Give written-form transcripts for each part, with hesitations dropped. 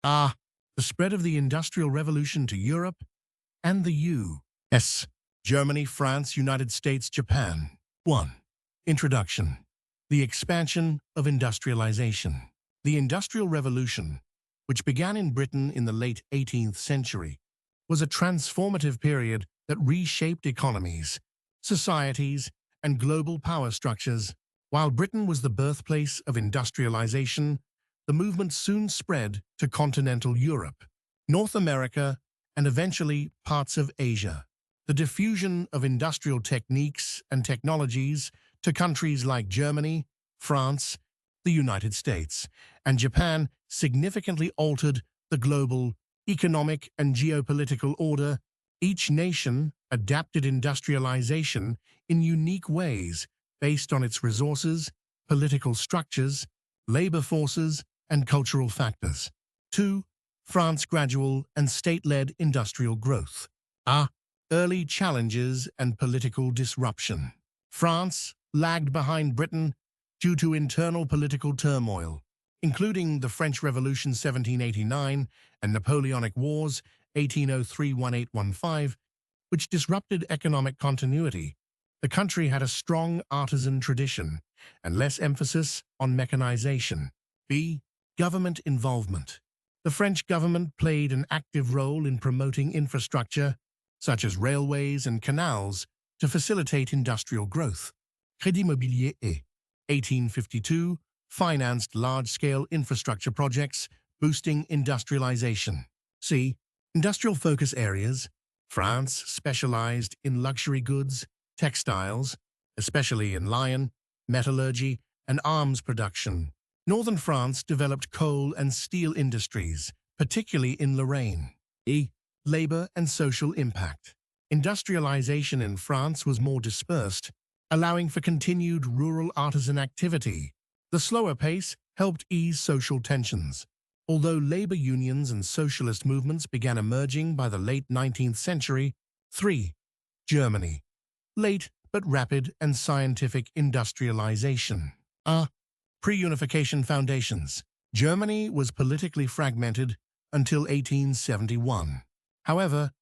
Ah, the spread of the Industrial Revolution to Europe and the U.S. Germany, France, United States, Japan. 1. Introduction. The expansion of industrialization. The Industrial Revolution, which began in Britain in the late 18th century, was a transformative period that reshaped economies, societies, and global power structures. While Britain was the birthplace of industrialization, the movement soon spread to continental Europe, North America, and eventually parts of Asia. The diffusion of industrial techniques and technologies to countries like Germany, France, the United States, and Japan significantly altered the global economic and geopolitical order. Each nation adapted industrialization in unique ways based on its resources, political structures, labor forces, and cultural factors. 2. France's gradual and state-led industrial growth. Early challenges and political disruption. France lagged behind Britain due to internal political turmoil, including the French Revolution 1789 and Napoleonic Wars 1803–1815, which disrupted economic continuity. The country had a strong artisan tradition and less emphasis on mechanization. B. Government involvement. The French government played an active role in promoting infrastructure, such as railways and canals, to facilitate industrial growth. Crédit Mobilier et 1852 financed large-scale infrastructure projects, boosting industrialization. C. Industrial focus areas. France specialized in luxury goods, textiles, especially in lion, metallurgy, and arms production. Northern France developed coal and steel industries, particularly in Lorraine. E. Labor and social impact. Industrialization in France was more dispersed, allowing for continued rural artisan activity. The slower pace helped ease social tensions. Although labor unions and socialist movements began emerging by the late 19th century. 3. Germany. Late but rapid and scientific industrialization. Pre-unification foundations. Germany was politically fragmented until 1871. However,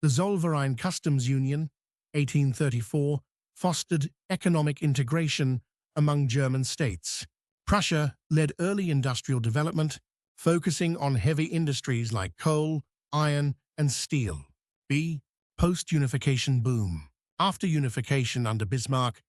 the Zollverein Customs Union, 1834, fostered economic integration among German states. Prussia led early industrial development, focusing on heavy industries like coal, iron, and steel. B. Post-unification boom. After unification under Bismarck,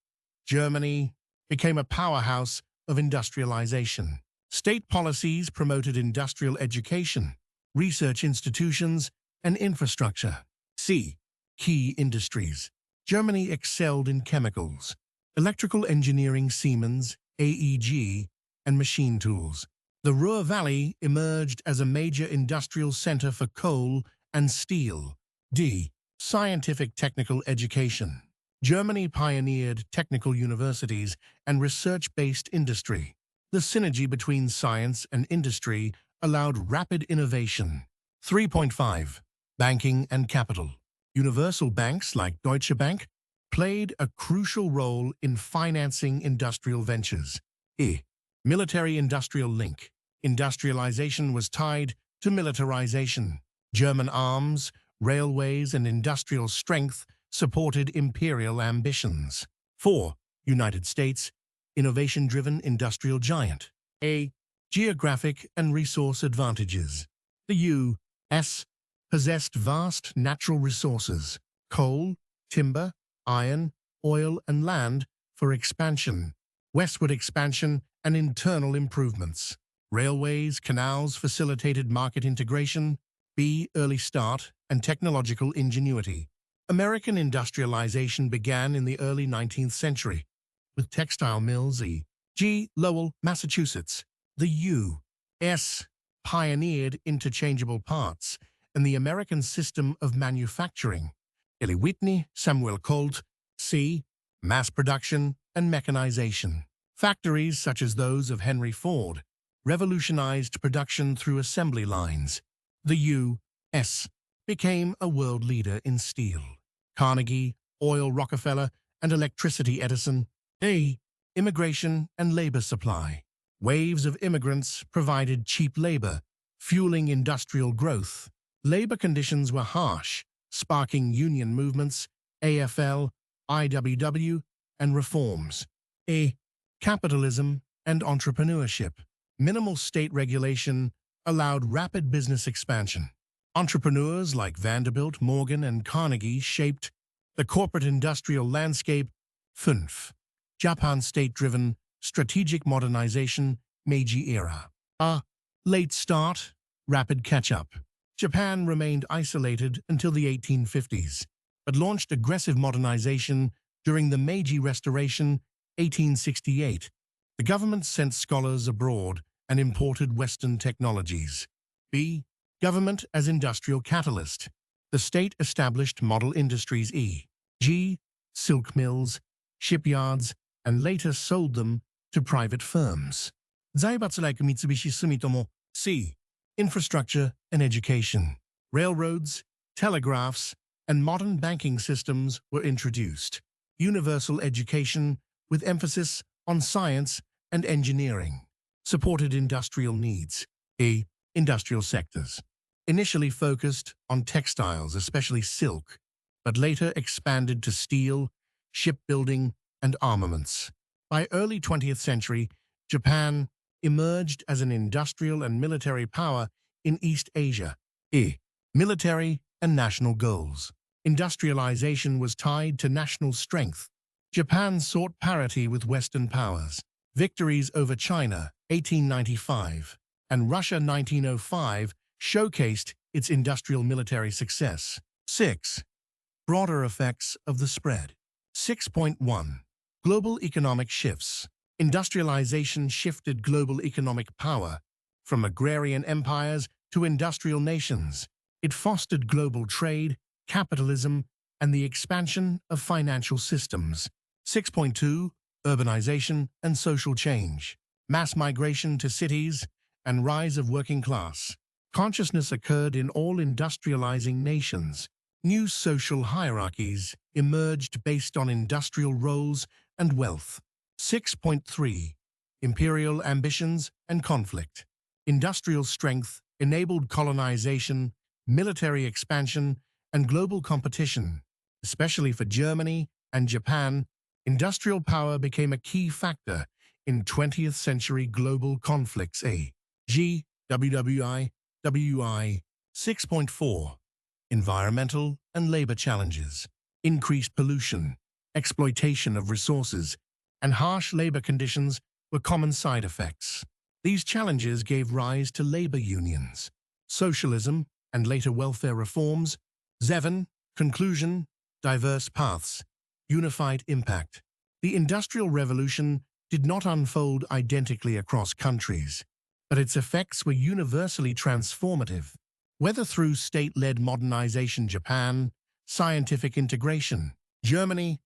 Germany became a powerhouse of industrialization. State policies promoted industrial education, research institutions, and infrastructure. C. Key industries. Germany excelled in chemicals, electrical engineering, Siemens, AEG, and machine tools. The Ruhr Valley emerged as a major industrial center for coal and steel. D. Scientific technical education. Germany pioneered technical universities and research-based industry. The synergy between science and industry allowed rapid innovation. 3.5. Banking and capital. Universal banks like Deutsche Bank played a crucial role in financing industrial ventures. E. Military-industrial link. Industrialization was tied to militarization. German arms, railways, and industrial strength supported imperial ambitions. 4. United States, innovation-driven industrial giant. A. Geographic and resource advantages. The U.S. possessed vast natural resources, coal, timber, iron, oil, and land for expansion, westward expansion, and internal improvements. Railways, canals facilitated market integration. B. Early start and technological ingenuity. American industrialization began in the early 19th century, with textile mills. E.g. Lowell, Massachusetts. The U.S. pioneered interchangeable parts and the American system of manufacturing. Eli Whitney, Samuel Colt. C. Mass production and mechanization. Factories such as those of Henry Ford revolutionized production through assembly lines. The U.S. became a world leader in steel. Carnegie, oil Rockefeller, and electricity Edison. A. Immigration and labor supply. Waves of immigrants provided cheap labor, fueling industrial growth. Labor conditions were harsh, sparking union movements, AFL, IWW, and reforms. A. Capitalism and entrepreneurship. Minimal state regulation allowed rapid business expansion. Entrepreneurs like Vanderbilt, Morgan, and Carnegie shaped the corporate industrial landscape. 5. Japan state-driven strategic modernization, Meiji era. A. Late start, rapid catch-up. Japan remained isolated until the 1850s, but launched aggressive modernization during the Meiji Restoration, 1868. The government sent scholars abroad and imported Western technologies. B. Government as industrial catalyst. The state established model industries e.g., silk mills, shipyards, and later sold them to private firms. Zaibatsu like Mitsubishi Sumitomo. C. Infrastructure and education. Railroads, telegraphs, and modern banking systems were introduced. Universal education, with emphasis on science and engineering, supported industrial needs. A. Industrial sectors. Initially focused on textiles, especially silk, but later expanded to steel, shipbuilding, and armaments. By early 20th century, Japan emerged as an industrial and military power in East Asia. E. Military and national goals. Industrialization was tied to national strength. Japan sought parity with Western powers. Victories over China, 1895, and Russia, 1905, showcased its industrial military success. 6. Broader effects of the spread. 6.1. Global economic shifts. Industrialization shifted global economic power from agrarian empires to industrial nations. It fostered global trade, capitalism, and the expansion of financial systems. 6.2. Urbanization and social change. Mass migration to cities and rise of working class. Consciousness occurred in all industrializing nations. New social hierarchies emerged based on industrial roles and wealth. 6.3. Imperial ambitions and conflict. Industrial strength enabled colonization, military expansion, and global competition. Especially for Germany and Japan, industrial power became a key factor in 20th century global conflicts. A.G. WI. 6.4. Environmental and labor challenges. Increased pollution, exploitation of resources, and harsh labor conditions were common side effects. These challenges gave rise to labor unions, socialism, and later welfare reforms. 7. Conclusion, diverse paths, unified impact. The Industrial Revolution did not unfold identically across countries, but its effects were universally transformative. Whether through state-led modernization Japan, scientific integration Germany,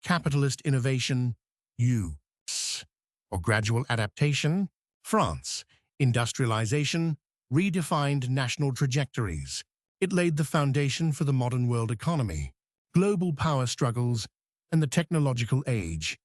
capitalist innovation U.S., or gradual adaptation France, industrialization redefined national trajectories. It laid the foundation for the modern world economy, global power struggles, and the technological age.